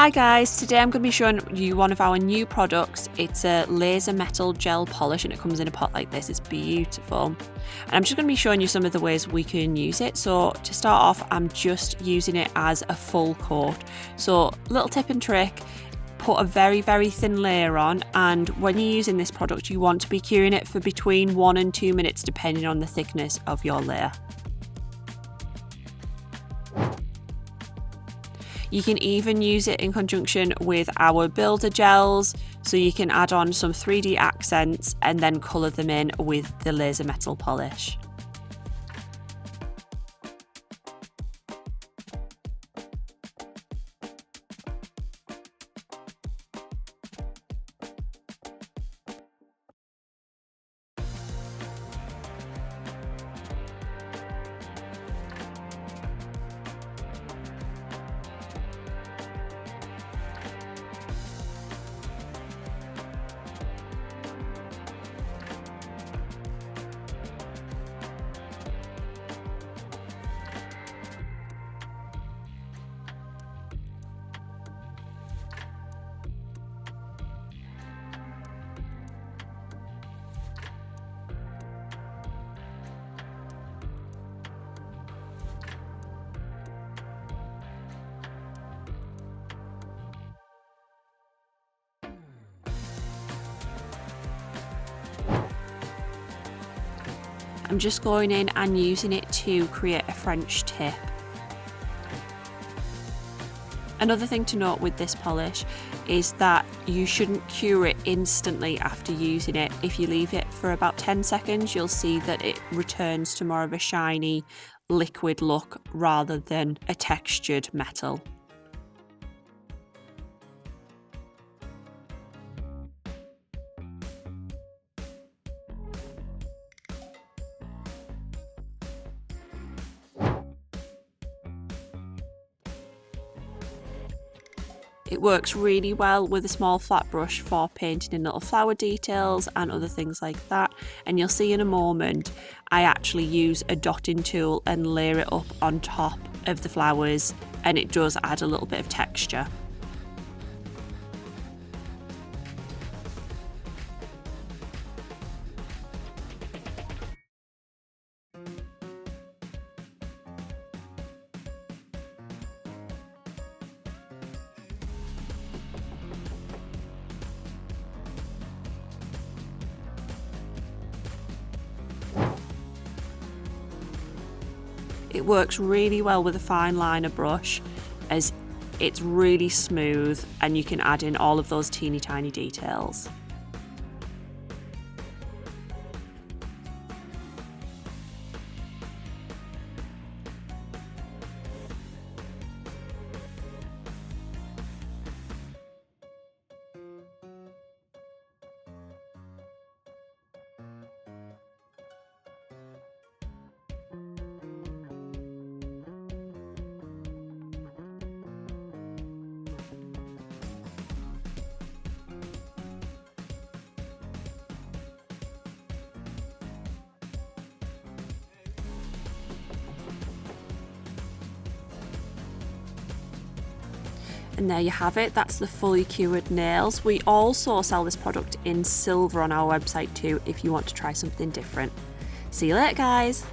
Hi guys, today I'm going to be showing you one of our new products. It's a laser metal gel polish and it comes in a pot like this. It's beautiful. And I'm just going to be showing you some of the ways we can use it. So to start off, I'm just using it as a full coat. So little tip and trick, put a very thin layer on, and when you're using this product you want to be curing it for between 1 and 2 minutes depending on the thickness of your layer. You can even use it in conjunction with our builder gels, so you can add on some 3D accents and then colour them in with the laser metal polish. I'm just going in and using it to create a French tip. Another thing to note with this polish is that you shouldn't cure it instantly after using it. If you leave it for about 10 seconds, you'll see that it returns to more of a shiny liquid look rather than a textured metal. It works really well with a small flat brush for painting in little flower details and other things like that. And you'll see in a moment, I actually use a dotting tool and layer it up on top of the flowers, and it does add a little bit of texture. It works really well with a fine liner brush as it's really smooth and you can add in all of those teeny tiny details. And there you have it, that's the fully cured nails. We also sell this product in silver on our website too if you want to try something different. See you later guys!